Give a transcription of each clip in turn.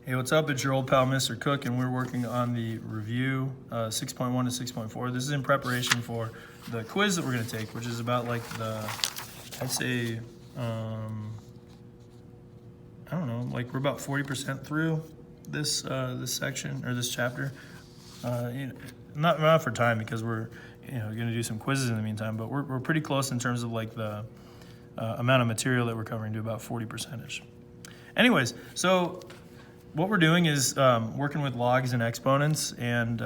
Hey, what's up? It's your old pal, Mr. Cook, and we're working on the review 6.1 to 6.4. This is in preparation for the quiz that we're going to take, which is about like I'd say, I don't know, like we're about 40% through this section or this chapter. Not for time because we're going to do some quizzes in the meantime, but we're pretty close in terms of like the amount of material that we're covering to about 40%ish. Anyways, so what we're doing is working with logs and exponents, and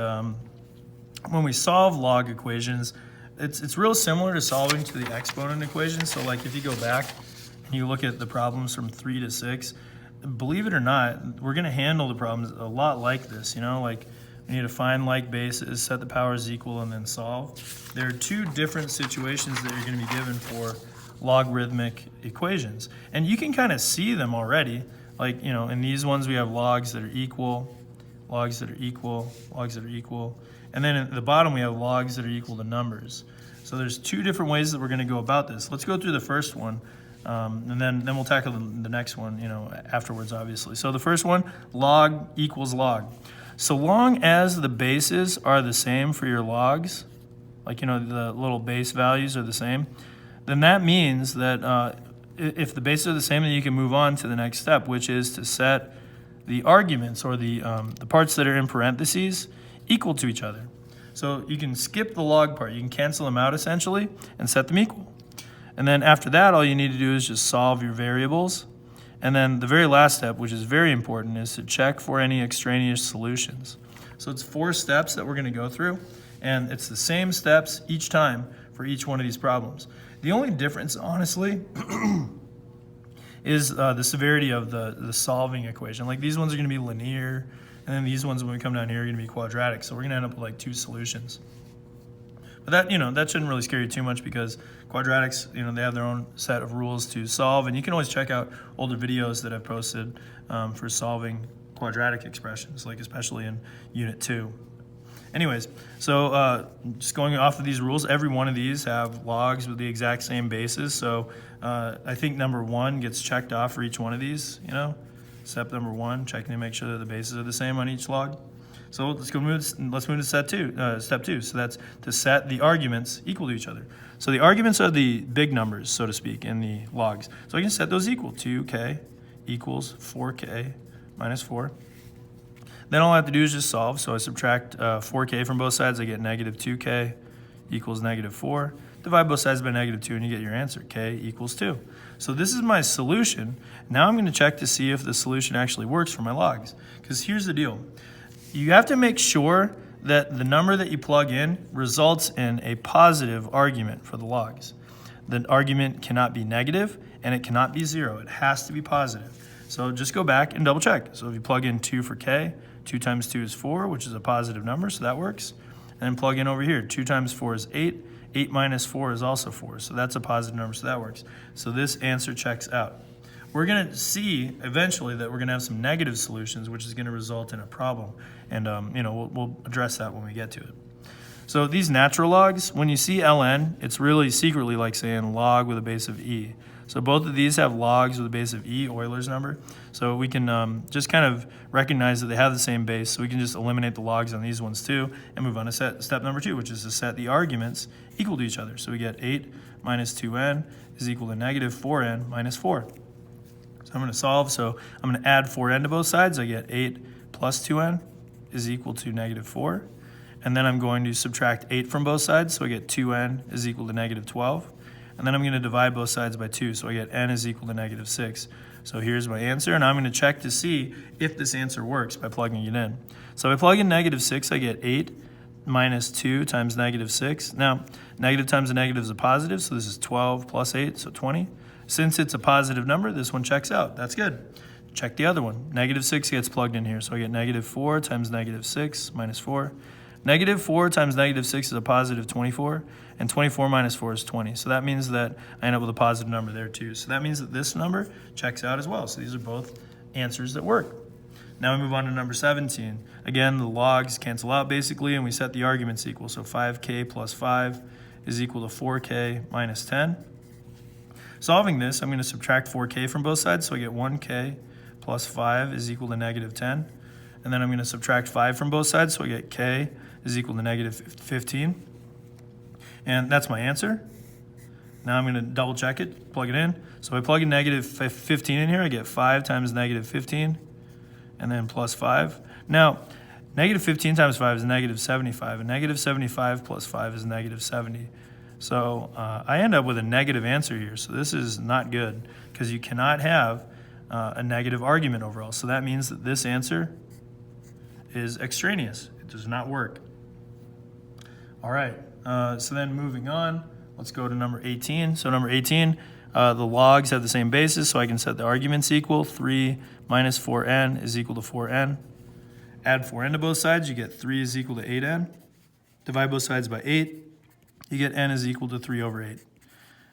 when we solve log equations, it's real similar to solving to the exponent equation. So like if you go back and you look at the problems from 3 to 6, believe it or not, we're going to handle the problems a lot like this. Like we need to find like bases, set the powers equal, and then solve. There are two different situations that you're going to be given for logarithmic equations, and you can kind of see them already. Like, in these ones we have logs that are equal, logs that are equal, logs that are equal. And then at the bottom we have logs that are equal to numbers. So there's two different ways that we're going to go about this. Let's go through the first one, and then we'll tackle the next one, afterwards, obviously. So the first one, log equals log. So long as the bases are the same for your logs, like, the little base values are the same, then that means that if the bases are the same, then you can move on to the next step, which is to set the arguments, or the parts that are in parentheses, equal to each other. So you can skip the log part. You can cancel them out essentially and set them equal. And then after that, all you need to do is just solve your variables. And then the very last step, which is very important, is to check for any extraneous solutions. So it's 4 steps that we're going to go through, and it's the same steps each time for each one of these problems. The only difference, honestly, is the severity of the solving equation. Like these ones are going to be linear, and then these ones, when we come down here, are going to be quadratic. So we're going to end up with like 2 solutions. But that shouldn't really scare you too much, because quadratics, they have their own set of rules to solve, and you can always check out older videos that I've posted for solving quadratic expressions, like especially in Unit 2. Anyways, so just going off of these rules, every one of these have logs with the exact same bases. So I think number 1 gets checked off for each one of these, Step number 1, checking to make sure that the bases are the same on each log. So let's move to step 2. So that's to set the arguments equal to each other. So the arguments are the big numbers, so to speak, in the logs. So I can set those equal. 2k equals 4k minus 4. Then all I have to do is just solve. So I subtract 4k from both sides. I get negative 2k equals negative 4. Divide both sides by negative 2, and you get your answer, k equals 2. So this is my solution. Now I'm going to check to see if the solution actually works for my logs. Because here's the deal. You have to make sure that the number that you plug in results in a positive argument for the logs. The argument cannot be negative, and it cannot be 0. It has to be positive. So just go back and double check. So if you plug in 2 for k, 2 times 2 is 4, which is a positive number, so that works. And then plug in over here, 2 times 4 is 8. 8 minus 4 is also 4, so that's a positive number, so that works. So this answer checks out. We're going to see eventually that we're going to have some negative solutions, which is going to result in a problem. And we'll address that when we get to it. So these natural logs, when you see ln, it's really secretly like saying log with a base of e. So both of these have logs with a base of e, Euler's number. So we can just kind of recognize that they have the same base. So we can just eliminate the logs on these ones too and move on to step number 2, which is to set the arguments equal to each other. So we get 8 minus 2n is equal to negative 4n minus 4. So I'm going to solve. So I'm going to add 4n to both sides. I get 8 plus 2n is equal to negative 4. And then I'm going to subtract 8 from both sides. So I get 2n is equal to negative 12. And then I'm going to divide both sides by 2, so I get n is equal to negative 6. So here's my answer, and I'm going to check to see if this answer works by plugging it in. So if I plug in negative 6, I get 8 minus 2 times negative 6. Now, negative times a negative is a positive, so this is 12 plus 8, so 20. Since it's a positive number, this one checks out. That's good. Check the other one. Negative 6 gets plugged in here, so I get negative 4 times negative 6 minus 4. Negative 4 times negative 6 is a positive 24, and 24 minus 4 is 20. So that means that I end up with a positive number there too. So that means that this number checks out as well. So these are both answers that work. Now we move on to number 17. Again, the logs cancel out basically, and we set the arguments equal. So 5k plus 5 is equal to 4k minus 10. Solving this, I'm going to subtract 4k from both sides, so I get 1k plus 5 is equal to negative 10. And then I'm going to subtract 5 from both sides, so I get k is equal to negative 15. And that's my answer. Now I'm going to double check it, plug it in. So if I plug in negative 15 in here, I get 5 times negative 15, and then plus 5. Now, negative 15 times 5 is negative 75, and negative 75 plus 5 is negative 70. So I end up with a negative answer here. So this is not good, because you cannot have a negative argument overall. So that means that this answer is extraneous. It does not work. All right, so then moving on, let's go to number 18. So number 18, the logs have the same basis, so I can set the arguments equal. 3 minus 4n is equal to 4n. Add 4n to both sides, you get 3 is equal to 8n. Divide both sides by 8, you get n is equal to 3 over 8.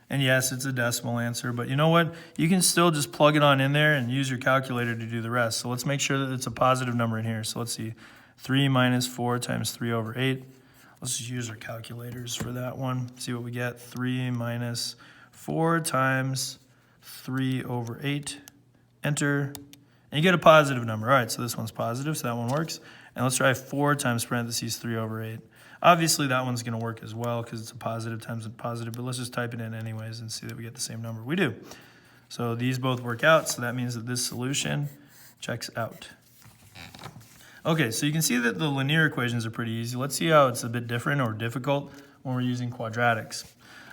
And yes, it's a decimal answer, but you know what? You can still just plug it on in there and use your calculator to do the rest. So let's make sure that it's a positive number in here. So let's see, 3 minus 4 times 3 over 8. Let's just use our calculators for that one. See what we get. 3 minus 4 times 3 over 8. Enter. And you get a positive number. All right, so this one's positive, so that one works. And let's try 4 times parentheses 3 over 8. Obviously, that one's going to work as well because it's a positive times a positive, but let's just type it in anyways and see that we get the same number. We do. So these both work out, so that means that this solution checks out. Okay, so you can see that the linear equations are pretty easy. Let's see how it's a bit different or difficult when we're using quadratics.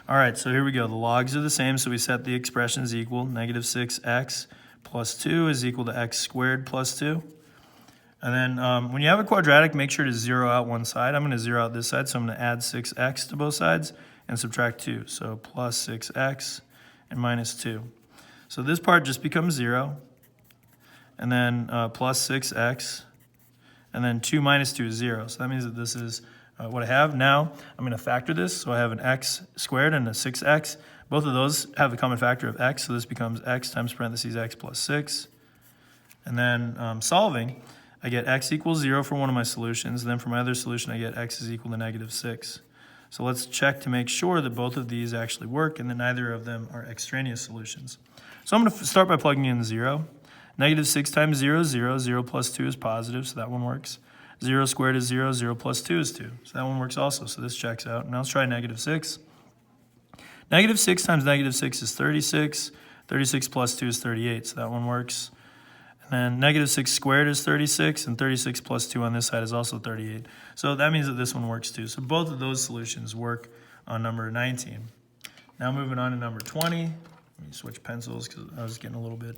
All right, so here we go. The logs are the same, so we set the expressions equal. Negative 6x plus 2 is equal to x squared plus 2. And then when you have a quadratic, make sure to zero out one side. I'm going to zero out this side, so I'm going to add 6x to both sides and subtract 2. So plus 6x and minus 2. So this part just becomes 0. And then plus 6x. And then 2 minus 2 is 0. So that means that this is what I have. Now I'm going to factor this. So I have an x squared and a 6x. Both of those have a common factor of x. So this becomes x times parentheses x plus 6. And then solving, I get x equals 0 for one of my solutions. And then for my other solution, I get x is equal to negative 6. So let's check to make sure that both of these actually work and that neither of them are extraneous solutions. So I'm going to start by plugging in 0. Negative 6 times 0 is 0. 0 plus 2 is positive, so that one works. 0 squared is 0. 0 plus 2 is 2. So that one works also, so this checks out. Now let's try negative 6. Negative 6 times negative 6 is 36. 36 plus 2 is 38, so that one works. And then negative 6 squared is 36, and 36 plus 2 on this side is also 38. So that means that this one works too. So both of those solutions work on number 19. Now moving on to number 20. Let me switch pencils because I was getting a little bit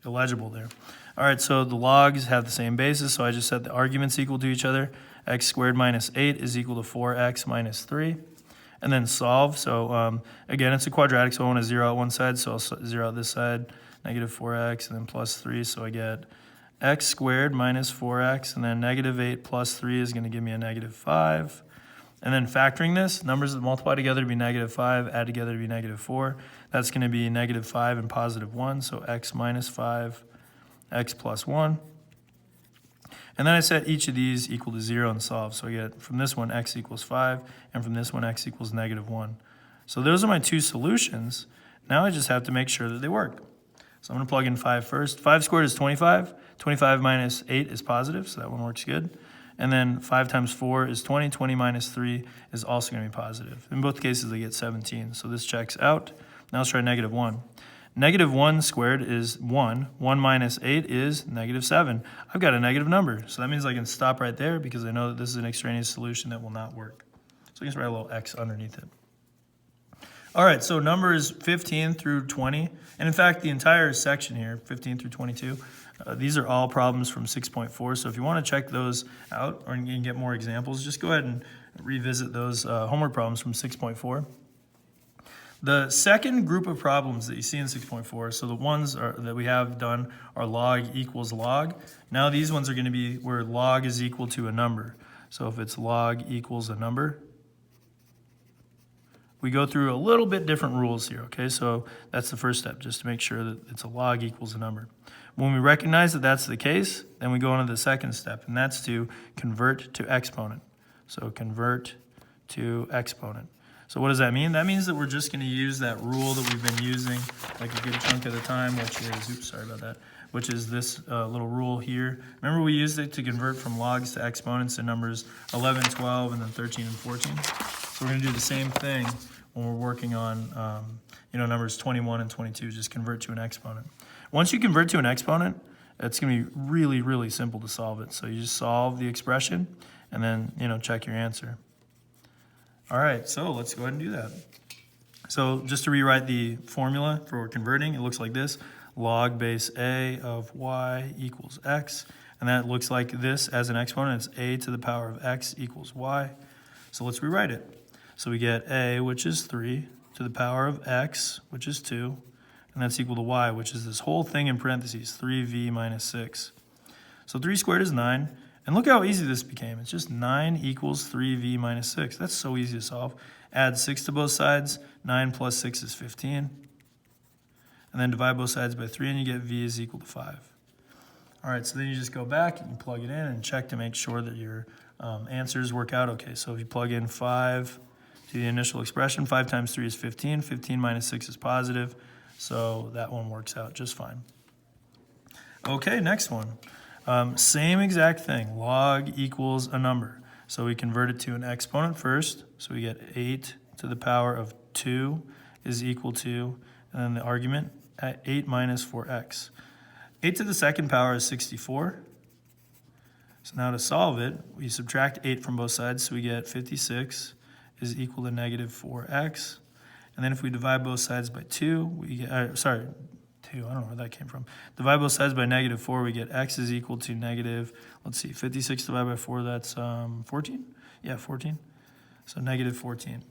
illegible there. All right, so the logs have the same basis, so I just set the arguments equal to each other. X squared minus 8 is equal to 4x minus 3. And then solve. So again, it's a quadratic, so I want to zero out one side, so I'll zero out this side. Negative 4x and then plus 3, so I get x squared minus 4x, and then negative 8 plus 3 is going to give me a negative 5. And then factoring this, numbers that multiply together to be negative 5, add together to be negative 4. That's going to be negative 5 and positive 1, so x minus 5, x plus 1. And then I set each of these equal to 0 and solve. So I get from this one x equals 5, and from this one x equals negative 1. So those are my two solutions. Now I just have to make sure that they work. So I'm going to plug in 5 first. 5 squared is 25. 25 minus 8 is positive, so that one works good. And then 5 times 4 is 20. 20 minus 3 is also going to be positive. In both cases, I get 17. So this checks out. Now let's try negative 1. Negative 1 squared is 1. 1 minus 8 is negative 7. I've got a negative number. So that means I can stop right there because I know that this is an extraneous solution that will not work. So I can just write a little x underneath it. All right, so numbers 15 through 20, and in fact, the entire section here, 15 through 22, these are all problems from 6.4. So if you want to check those out or you can get more examples, just go ahead and revisit those homework problems from 6.4. The second group of problems that you see in 6.4, so the ones that we have done are log equals log. Now these ones are going to be where log is equal to a number. So if it's log equals a number, we go through a little bit different rules here, okay? So that's the first step, just to make sure that it's a log equals a number. When we recognize that that's the case, then we go on to the second step, and that's to convert to exponent. So convert to exponent. So what does that mean? That means that we're just going to use that rule that we've been using like a good chunk of the time, which is, oops, sorry about that, which is this little rule here. Remember we used it to convert from logs to exponents in numbers 11, 12, and then 13 and 14. So we're going to do the same thing when we're working on numbers 21 and 22, just convert to an exponent. Once you convert to an exponent, it's going to be really, really simple to solve it. So you just solve the expression and then, check your answer. All right, so let's go ahead and do that. So just to rewrite the formula for converting, it looks like this. Log base a of y equals x. And that looks like this as an exponent. It's a to the power of x equals y. So let's rewrite it. So we get a, which is 3, to the power of x, which is 2. And that's equal to y, which is this whole thing in parentheses, 3v minus 6. So 3 squared is 9. And look how easy this became. It's just 9 equals 3v minus 6. That's so easy to solve. Add 6 to both sides. 9 plus 6 is 15. And then divide both sides by 3, and you get v is equal to 5. All right, so then you just go back and you plug it in and check to make sure that your answers work out okay. So if you plug in 5 to the initial expression, 5 times 3 is 15. 15 minus 6 is positive. So that one works out just fine. Okay, next one. Same exact thing. Log equals a number. So we convert it to an exponent first. So we get 8 to the power of 2 is equal to, and then the argument, 8 minus 4x. 8 to the second power is 64. So now to solve it, we subtract 8 from both sides. So we get 56 is equal to negative 4x. And then if we divide both sides by 2, we get, 2, I don't know where that came from. Divide both sides by negative 4, we get x is equal to negative, let's see, 56 divided by 4, that's 14? Yeah, 14. So negative 14.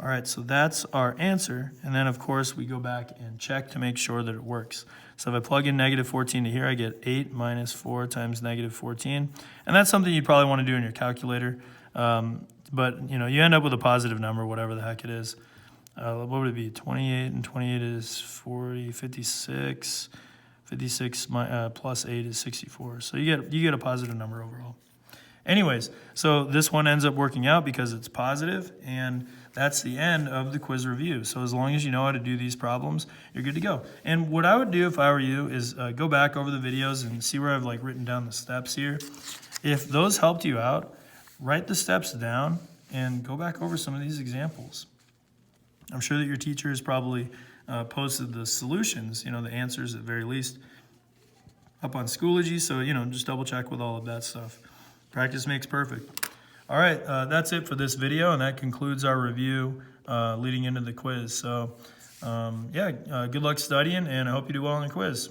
All right, so that's our answer. And then, of course, we go back and check to make sure that it works. So if I plug in negative 14 to here, I get 8 minus 4 times negative 14. And that's something you'd probably want to do in your calculator. But, you end up with a positive number, whatever the heck it is. What would it be? 28 and 28 is 40, 56. 56 plus 8 is 64. So you get a positive number overall. Anyways, so this one ends up working out because it's positive, and that's the end of the quiz review. So as long as you know how to do these problems, you're good to go. And what I would do if I were you is go back over the videos and see where I've written down the steps here. If those helped you out, write the steps down and go back over some of these examples. I'm sure that your teacher has probably posted the solutions, the answers at the very least, up on Schoology. So, just double check with all of that stuff. Practice makes perfect. All right, that's it for this video, and that concludes our review leading into the quiz. So, good luck studying, and I hope you do well on the quiz.